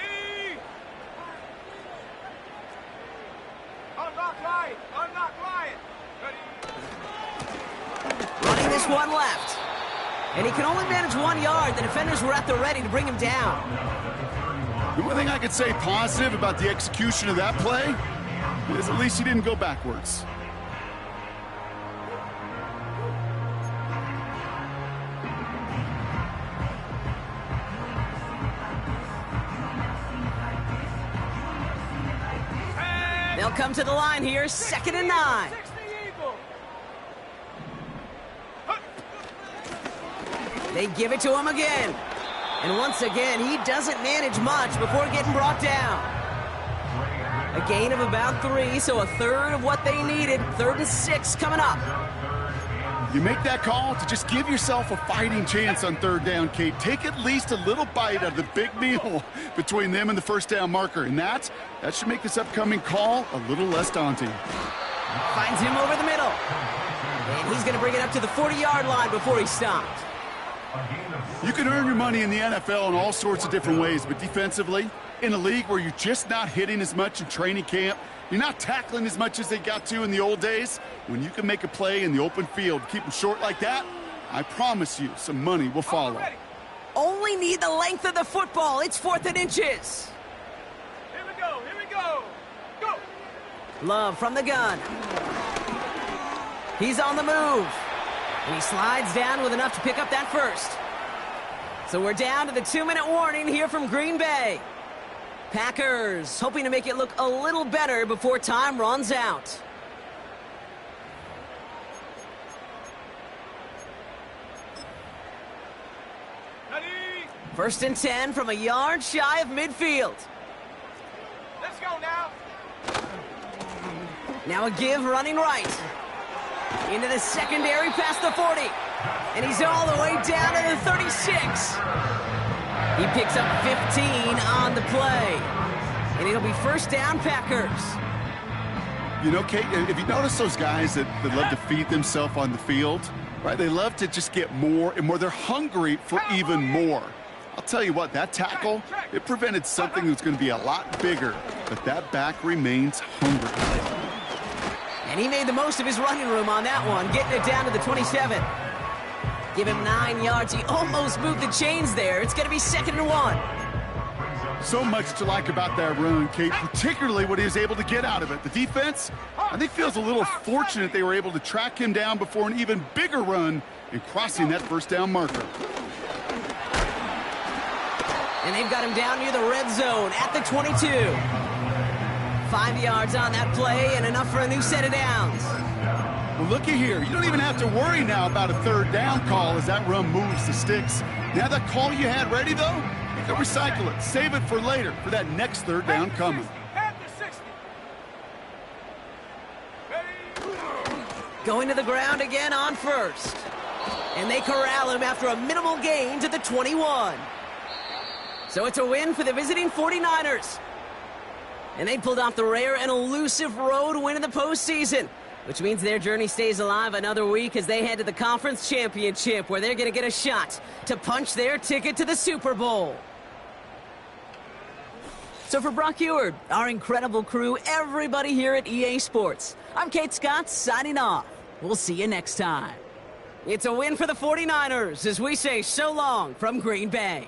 C: Unlock line. Unlock line. Ready.
A: Running this one left. And he can only manage 1 yard. The defenders were at the ready to bring him down.
B: The only thing I could say positive about the execution of that play is at least he didn't go backwards.
A: They'll come to the line here, 2nd and 9.
C: 60 Eagle.
A: They give it to him again. And once again, he doesn't manage much before getting brought down. A gain of about 3, so a third of what they needed. 3rd and 6 coming up.
B: You make that call to just give yourself a fighting chance on 3rd down, Kate. Take at least a little bite out of the big meal between them and the 1st down marker. And that should make this upcoming call a little less daunting.
A: Finds him over the middle. And he's going to bring it up to the 40-yard line before he stopped.
B: You can earn your money in the NFL in all sorts of different ways, but defensively, in a league where you're just not hitting as much in training camp, you're not tackling as much as they got to in the old days, when you can make a play in the open field, keep them short like that, I promise you some money will follow.
A: Only need the length of the football. It's 4th and inches.
C: Here we go. Here we go. Go.
A: Love from the gun. He's on the move. And he slides down with enough to pick up that first. So we're down to the 2-minute warning here from Green Bay. Packers hoping to make it look a little better before time runs out.
C: Ready?
A: 1st and 10 from a yard shy of midfield.
C: Let's go now.
A: Now a give running right. Into the secondary past the 40. And he's all the way down to the 36. He picks up 15 on the play. And it'll be 1st down Packers.
B: You know, Kate, if you notice those guys that love to feed themselves on the field, right? They love to just get more and more. They're hungry for even more. I'll tell you what, that tackle, it prevented something that's going to be a lot bigger. But that back remains hungry.
A: And he made the most of his running room on that one, getting it down to the 27. Give him 9 yards. He almost moved the chains there. It's going to be 2nd and 1.
B: So much to like about that run, Kate, particularly what he was able to get out of it. The defense, I think, feels a little fortunate they were able to track him down before an even bigger run in crossing that 1st down marker.
A: And they've got him down near the red zone at the 22. 5 yards on that play and enough for a new set of downs.
B: Well, looky here. You don't even have to worry now about a 3rd down call as that run moves the sticks. Now that call you had ready, though, you can recycle it. Save it for later for that next 3rd down coming.
C: At the 60. Ready?
A: Going to the ground again on 1st. And they corral him after a minimal gain to the 21. So it's a win for the visiting 49ers. And they pulled off the rare and elusive road win in the postseason, which means their journey stays alive another week as they head to the conference championship, where they're going to get a shot to punch their ticket to the Super Bowl. So for Brock Eward, our incredible crew, everybody here at EA Sports, I'm Kate Scott signing off. We'll see you next time. It's a win for the 49ers as we say so long from Green Bay.